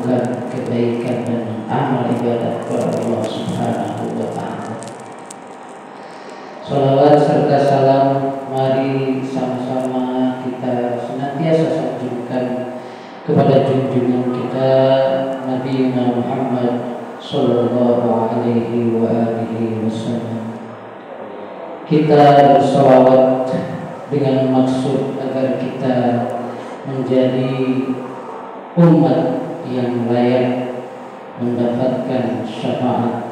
mengamalkan kebaikan dan amal ibadah kepada Allah Subhanahu wa Ta'ala. Salawat serta salam mari sama-sama kita senantiasa sanjungkan kepada junjungan kita Nabi Muhammad sallallahu alaihi wa alihi wasallam. Kita bersalawat dengan maksud agar kita menjadi umat yang layak mendapatkan syafaat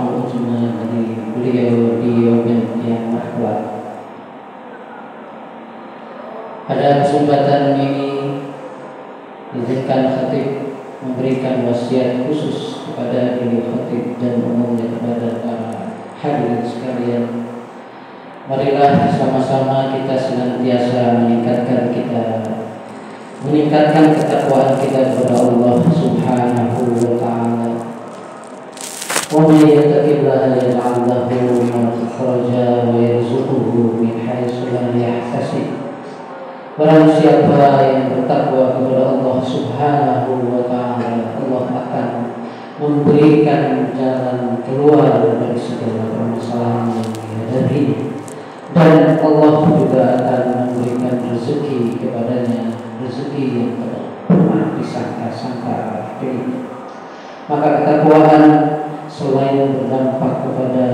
uzma dari beliau di yaumil qiyamah kelak. Pada kesempatan ini izinkan khatib memberikan wasiat khusus kepada diri khatib dan umumnya kepada para hadirin sekalian. Marilah sama-sama kita senantiasa meningkatkan ketakwaan kita kepada Allah Subhanahu wa Ta'ala. Wa may yattaqillaha yaj'al lahu makhraja wa yarzuqhu min haitsu la yahtasib. Barang siapa yang bertakwa kepada Allah Subhanahu wa Ta'ala, Allah akan memberikan jalan keluar dari segala permasalahan yang dihadapi, dan Allah juga akan memberikan rezeki kepadanya, rezeki yang pernah disangka-sangka. Maka ketakwaan selain berdampak kepada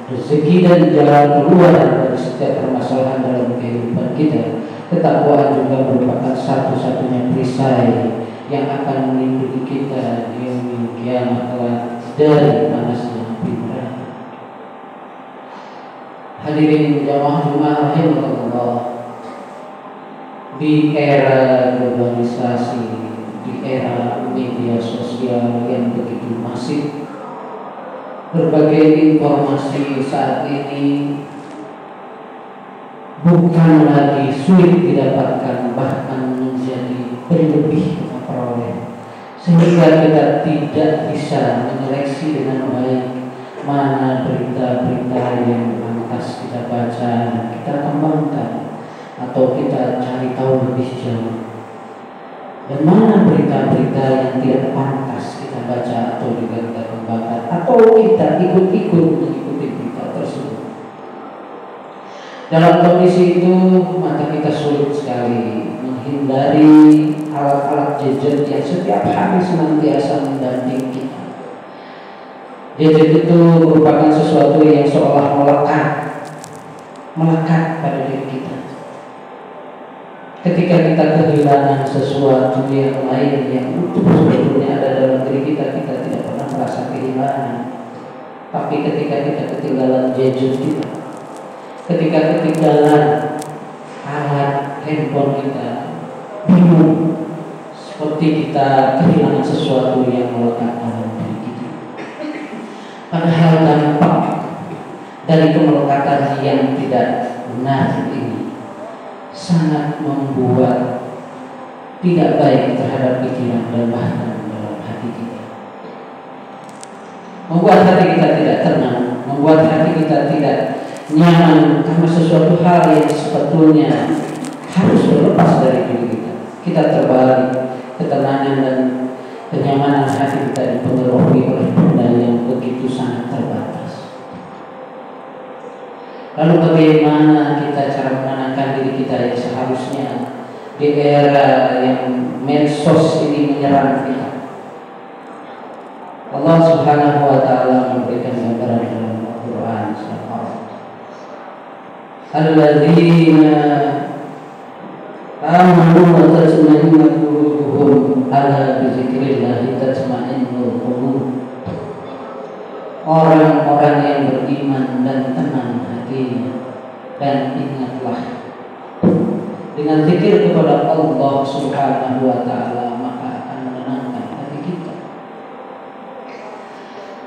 rezeki dan jalan keluar dari setiap permasalahan dalam kehidupan kita, ketakwaan juga merupakan satu-satunya perisai yang akan melindungi kita di yaumil qiyamah kelak dari panasnya api neraka. Hadirin jamaah Jumat rahimakumullah, di era globalisasi, di era media sosial yang begitu masif, berbagai informasi saat ini bukan lagi sulit didapatkan, bahkan menjadi berlebih memperoleh, sehingga kita tidak bisa menyeleksi dengan baik mana berita-berita yang pantas kita baca dan kita kembangkan atau kita cari tahu lebih jauh, dan mana berita-berita yang tidak pantas kita baca atau juga kita kembangkan atau kita ikut-ikut mengikuti berita tersebut. Dalam kondisi itu, maka kita sulit sekali menghindari alat-alat gadget yang setiap hari senantiasa mendampingi kita. Gadget itu merupakan sesuatu yang seolah melekat pada diri kita. Ketika kita kehilangan sesuatu yang lain yang utuh sebetulnya ada dalam diri kita, kita tidak pernah merasa kehilangan. Tapi ketika kita ketinggalan gadget kita, ketika ketinggalan alat handphone kita, bingung, seperti kita kehilangan sesuatu yang melekat dalam diri kita. Padahal dampak dari kemelekatan yang tidak benar ini sangat membuat tidak baik terhadap pikiran dan bahkan dalam hati kita, membuat hati kita tidak tenang, membuat hati kita tidak nyaman karena sesuatu hal yang sebetulnya harus berlepas dari diri kita. Kita terbalik, ketenangan dan kenyamanan hati kita dipengaruhi oleh benda yang begitu sangat terbatas. Lalu bagaimana kita cara menenangkan diri kita yang seharusnya di era yang medsos ini menyerang kita? Allah Subhanahu wa Ta'ala memberikan gambaran dalam Al-Quran. Alladzina amanu wa tatma'innu qulubuhum ala bizikrillah tatma'innul qulub. Orang-orang yang beriman dan tenang hatinya, dan ingatlah dengan zikir kepada Allah Subhanahu wa Ta'ala, maka akan menenangkan hati kita.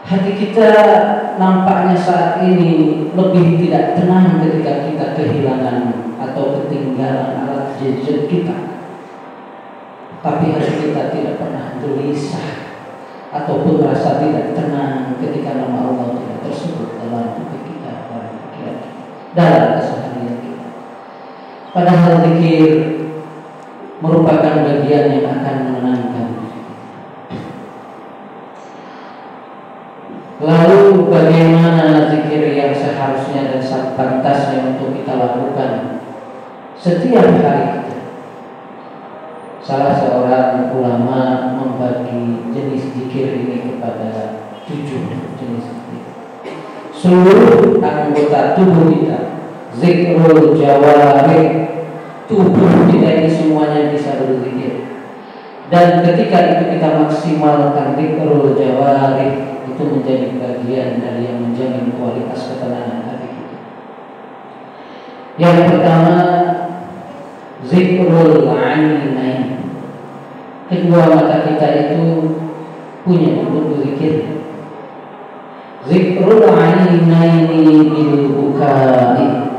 Hati kita nampaknya saat ini lebih tidak tenang ketika kita kehilangan atau ketinggalan alat gadget kita. Tapi hati kita tidak pernah gelisah ataupun merasa tidak tenang ketika nama Allah tidak tersebut dalam hati kita, dalam pikiran kita, dalam keseharian kita. Padahal zikir merupakan bagian yang akan menenangkan. bagaimana zikir yang seharusnya dan sepantasnya untuk kita lakukan setiap hari kita. Salah seorang ulama membagi jenis zikir ini kepada 7 jenis zikir. Seluruh anggota tubuh kita, zikrul jawarih, tubuh kita ini semuanya bisa berzikir. Dan ketika itu kita maksimalkan zikrul jawarih, itu menjadi bagian dari yang menjamin kualitas ketenangan hati kita. Yang pertama, zikrul ainain. Kedua mata kita itu punya untuk berzikir. Zikrul ainaini bil bukai.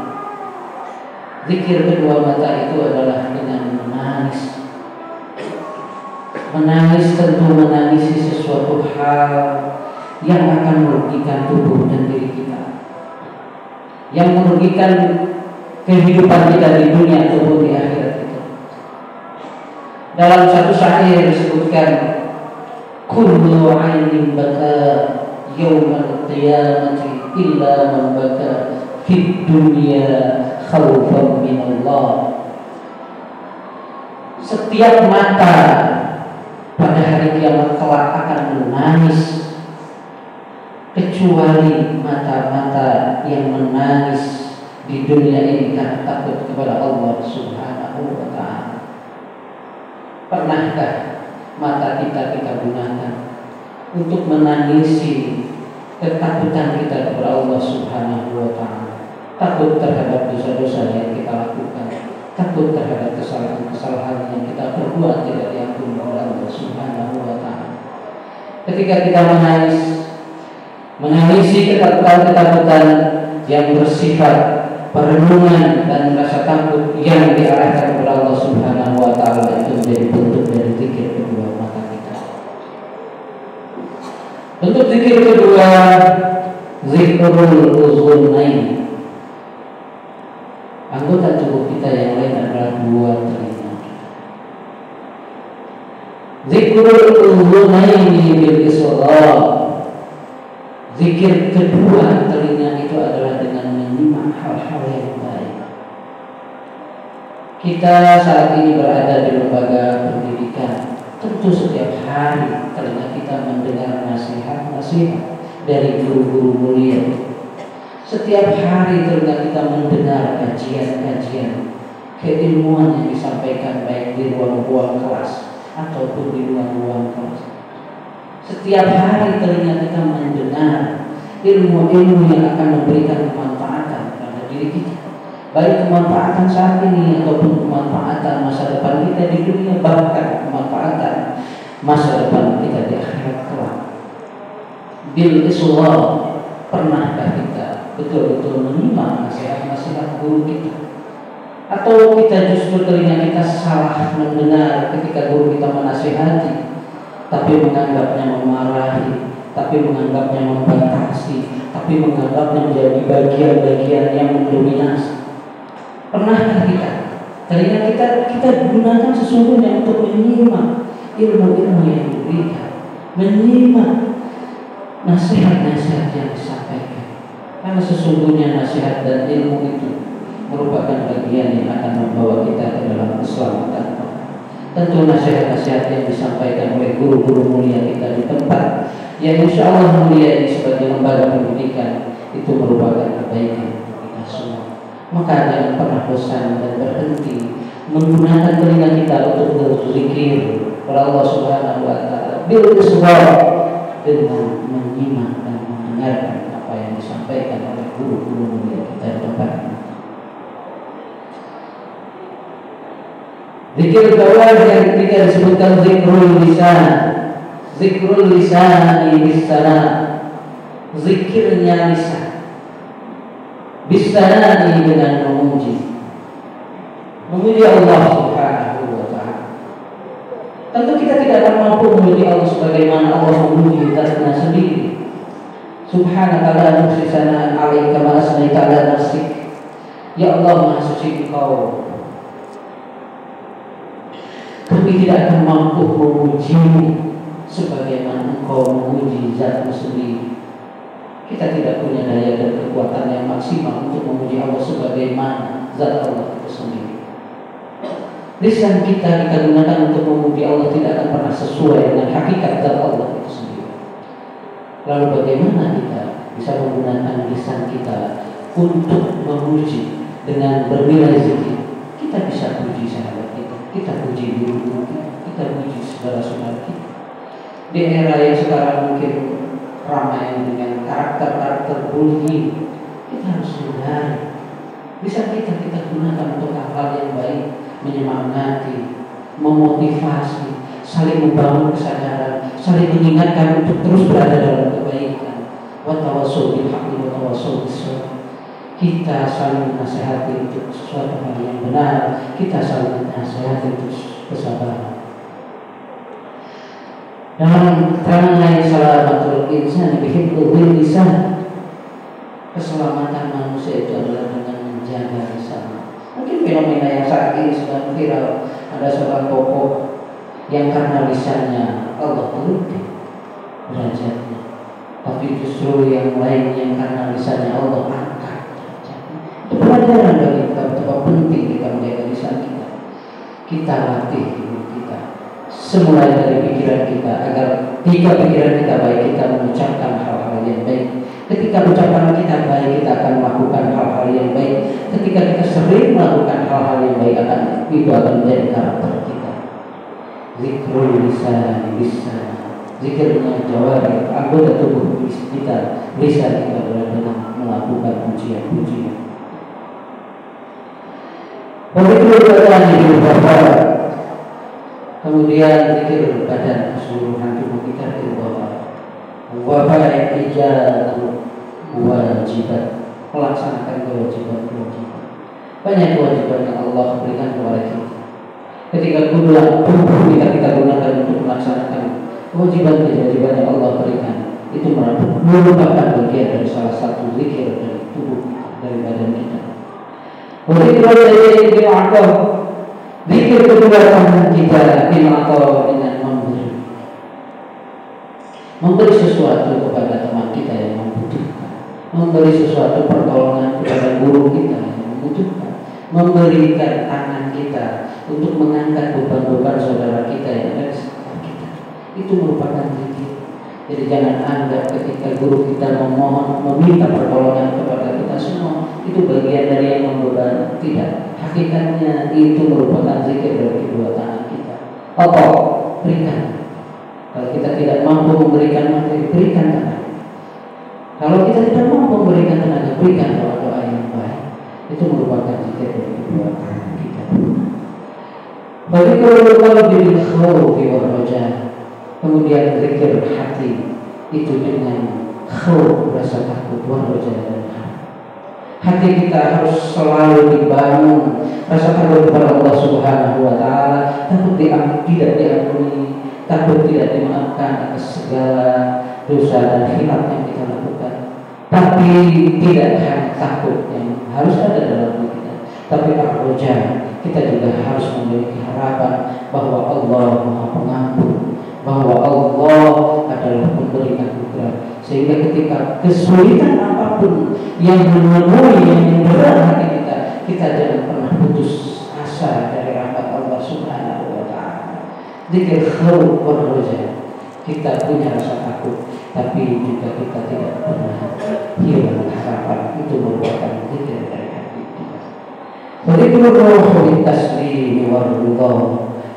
Zikir kedua mata itu adalah dengan menangis. Menangis tentu menangisi sesuatu hal yang akan merugikan tubuh dan diri kita, yang merugikan kehidupan kita di dunia ataupun di akhirat kita. Dalam satu syair disebutkan, kullu ainin baka yaumal qiyamati illa man baka fid dunya khaufan min Allah. Setiap mata pada hari kiamat kelak akan menangis, kecuali mata-mata yang menangis di dunia ini karena takut kepada Allah Subhanahu wa ta'ala. Pernahkah mata kita gunakan untuk menangisi ketakutan kita kepada Allah Subhanahu wa ta'ala? Takut terhadap dosa-dosa yang kita lakukan, takut terhadap kesalahan-kesalahan yang kita perbuat tidak diampuni oleh Allah Subhanahu wa ta'ala. Ketika kita menangisi ketakutan-ketakutan yang bersifat perenungan dan rasa takut yang diarahkan kepada Allah Subhanahu wa ta'ala, itu menjadi bentuk dari zikir kedua mata kita. Bentuk zikir kedua, zikrul uzunain. Anggota tubuh kita yang lain adalah 2 telinga. Zikrul uzunaini bil israr. Zikir kedua telinga itu adalah dengan menyimak hal-hal yang baik. Kita saat ini berada di lembaga pendidikan. Tentu setiap hari telinga kita mendengar nasihat-nasihat dari guru-guru mulia. Setiap hari telinga kita mendengar kajian-kajian keilmuan yang disampaikan baik di ruang-ruang kelas ataupun di luar ruang kelas. Setiap hari telinga kita mendengar ilmu-ilmu yang akan memberikan kemanfaatan pada diri kita, baik kemanfaatan saat ini ataupun kemanfaatan masa depan kita di dunia, bahkan kemanfaatan masa depan kita di akhirat kelak. Bil israr, pernahkah kita betul-betul menyimak nasihat-nasihat guru kita? Atau kita justru telinga kita salah mendengar ketika guru kita menasihati, tapi menganggapnya memarahi, tapi menganggapnya membatasi, tapi menganggapnya menjadi bagian-bagian yang mendominasi? Pernahkah telinga kita gunakan sesungguhnya untuk menyimak ilmu-ilmu yang diberikan, menyimak nasihat-nasihat yang disampaikan? Karena sesungguhnya nasihat dan ilmu itu merupakan bagian yang akan membawa kita ke dalam keselamatan. Tentu nasihat-nasihat yang disampaikan oleh guru-guru mulia kita di tempat yang insya Allah mulia ini sebagai lembaga pendidikan itu merupakan kebaikan untuk kita semua. Maka jangan pernah bosan dan berhenti menggunakan telinga kita untuk berzikir kepada Allah Subhanahu wa ta'ala bil israr, dengan menyimak dan mendengarkan apa yang disampaikan oleh guru-guru mulia kita di tempat. Zikir kedua yang ketiga disebutkan zikrul lisan. Zikrul lisan bisalam, zikirnya lisan. Bisalam dengan memuji Allah Subhanahu wa ta'ala. Tentu kita tidak akan mampu memuji Allah sebagaimana Allah memuji zatnya sendiri. Subhanaka la nuhsi sana'an 'alaika kama asnaita 'ala nafsik. Ya Allah, Maha suci Engkau, kami tidak akan mampu memujimu sebagaimana Engkau memuji zatmu sendiri. Kita tidak punya daya dan kekuatan yang maksimal untuk memuji Allah sebagaimana zat Allah itu sendiri. Lisan kita gunakan untuk memuji Allah tidak akan pernah sesuai dengan hakikat zat Allah itu sendiri. Lalu bagaimana kita bisa menggunakan lisan kita untuk memuji dengan bernilai zikir? Kita bisa puji sahabat kita puji guru kita puji saudara-saudara kita. Di era yang sekarang mungkin ramai dengan karakter-karakter bullying, kita harus hindari. Bisa kita gunakan untuk hal-hal yang baik, menyemangati, memotivasi, saling membangun kesadaran, saling mengingatkan untuk terus berada dalam kebaikan. Wa tawassaw bil haqqi wa tawassaw bis sabr. Kita saling menasihati untuk sesuatu hal yang benar, kita saling menasihati untuk kesabaran. Dalam keterangan lain, salamatul insan bihifdzil lisan, keselamatan manusia itu adalah dengan menjaga lisan. Mungkin fenomena yang saat ini sedang viral, ada seorang tokoh yang karena lisannya Allah turunkan derajatnya, tapi justru yang lain yang karena lisannya Allah angkat derajatnya. Itu pelajaran bagi kita betapa penting kita menjaga lisan kita. Kita latih diri kita, semulai dari pikiran kita, agar ketika pikiran kita baik, kita mengucapkan hal-hal yang baik. Ketika ucapan kita baik, kita akan melakukan hal-hal yang baik. Ketika kita sering melakukan hal-hal yang baik, itu akan menjadi karakter kita. Zikrul lisan bisa, zikirnya jawari, anggota tubuh kita, lisan kita adalah dengan melakukan pujian-pujian. Zikrul badan di bawah, kemudian zikir badan keseluruhan tubuh kita di bawah. Wabah yang ijazah kewajiban, melaksanakan kewajiban-kewajiban. Banyak kewajiban yang Allah berikan kepada kita. Ketika tubuh kita gunakan untuk melaksanakan kewajiban-kewajiban yang Allah berikan, itu merupakan bagian dari salah satu zikir dari tubuh kita, dari badan kita. Zikir kedua tangan kita dengan memberi sesuatu kepada teman kita yang membutuhkan, memberi sesuatu pertolongan kepada guru kita yang membutuhkan, memberikan tangan kita untuk mengangkat beban-beban saudara kita yang ada di sekitar kita. Itu merupakan zikir. Jadi jangan anggap ketika guru kita memohon, meminta pertolongan kepada kita semua itu bagian dari yang membebani. Tidak. Hakikatnya itu merupakan zikir dari kedua tangan kita. Apa? Berikan. Kalau kita tidak mampu memberikan materi, berikan tenaga. Kalau kita tidak mampu memberikan tenaga, berikan doa-doa yang baik. Itu merupakan zikir dari kedua tangan kita. Bagi kalau diri khawfi wa raja, kemudian zikir hati itu dengan khawf, rasa takut, wa raja dan hati kita harus selalu dibangun rasa takut kepada Allah Subhanahu wa Ta'ala, takut tidak diampuni, takut tidak dimaafkan atas segala dosa dan khilaf yang kita lakukan. Tapi tidak hanya takut yang harus ada dalam diri kita, tapi ar-raja, kita juga harus memiliki harapan bahwa Allah Maha Pengampun, bahwa Allah adalah pemberi anugerah, sehingga ketika kesulitan apapun yang menemui yang berat hati kita jangan pernah putus asa dari rahmat Allah Subhanahu wa Ta'ala. Zikir khawf wa raja, kita punya rasa takut, tapi juga kita tidak pernah hilang harapan. Itu merupakan zikir dari hati kita. Zikir ruh taslim wa ridha,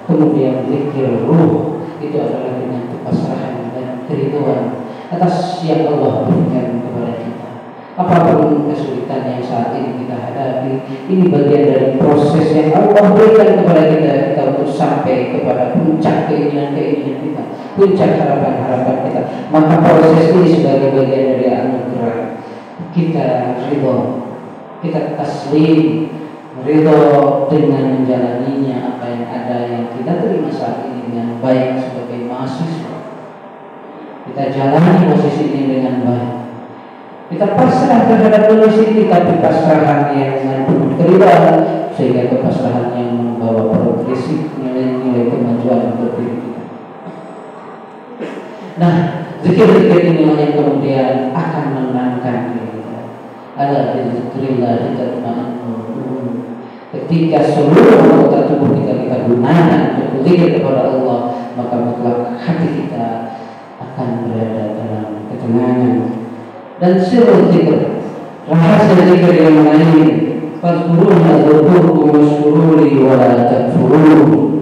kemudian zikir ruh itu adalah dengan kepasrahan dan keriduan atas yang Allah berikan kepada kita. Apapun kesulitan yang saat ini kita hadapi, ini bagian dari proses yang Allah berikan kepada kita untuk sampai kepada puncak keinginan-keinginan kita, puncak harapan-harapan kita. Maka proses ini sebagai bagian dari anugerah. Kita ridho, kita taslim, ridho dengan menjalaninya apa yang ada yang kita terima saat ini dengan baik sebagai mahasiswa. Kita jalani posisi ini dengan baik. Kita pasrah terhadap kondisi ini, tapi pasrahan yang dengan penuh keridhaan, sehingga kepasrahan yang membawa progresif, nilai-nilai kemajuan untuk diri kita. Nah, Zikir-zikir inilah yang kemudian akan menenangkan kita. Ala bizikrillah tatma'innul. Ketika seluruh anggota tubuh kita gunakan untuk berzikir kepada Allah, maka mutlak hati kita akan berada dalam ketenangan. Dan sirrul zikr, rahasia zikir yang lain, fadhkuruni adzkurkum washkuruli wa la takfurun.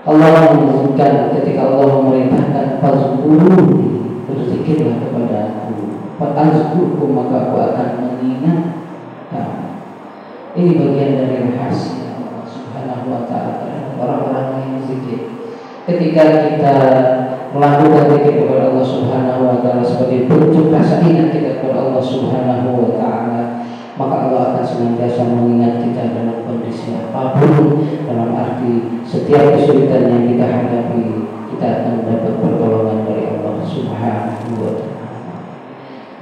Allah menyebutkan ketika Allah memerintahkan fadhkuruni, berzikirlah kepada aku, fa'azkurkum, maka aku akan mengingatkan. Ini bagian dari rahasia Allah Subhanahu wa ta'ala terhadap orang-orang yang zikir. Ketika kita melakukan zikir kepada Allah Subhanahu wa ta'ala sebagai bentuk rasa ingat kita kepada Allah Subhanahu wa ta'ala, maka Allah akan senantiasa mengingat kita dalam kondisi apapun. Dalam arti setiap kesulitan yang kita hadapi, kita akan mendapat pertolongan dari Allah Subhanahu wa ta'ala.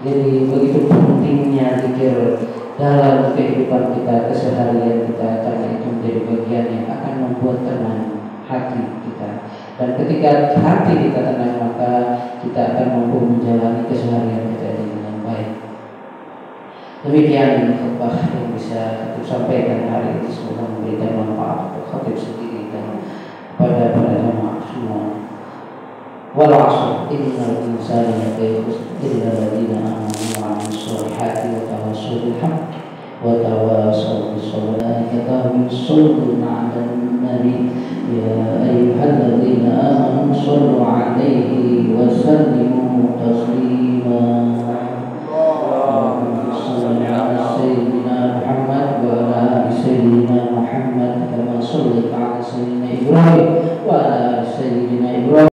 Jadi begitu pentingnya zikir dalam kehidupan kita, keseharian kita, karena itu menjadi bagian yang akan membuat tenang hati kita. Dan ketika hati kita tenang, maka kita akan mampu menjalani keseharian kita dengan baik. Demikian khutbah yang bisa kita sampaikan hari ini, semoga memberikan manfaat untuk khatib sendiri dan pada jamaah semua. Wal 'ashr innal insana lafi khusr illa alladziina aamanu wa 'amilus shalihati wa tawassaw bil haqq wa tawassaw bis sabr. Kata sallu 'alan nabi ya ayyuhalladziina aamanu sallu 'alaihi wa sallimu taslima. Sayyidina Muhammad wa ala sayyidina Muhammad kama shallaita ala sayyidina Ibrahim wa ala sayyidina Ibrahim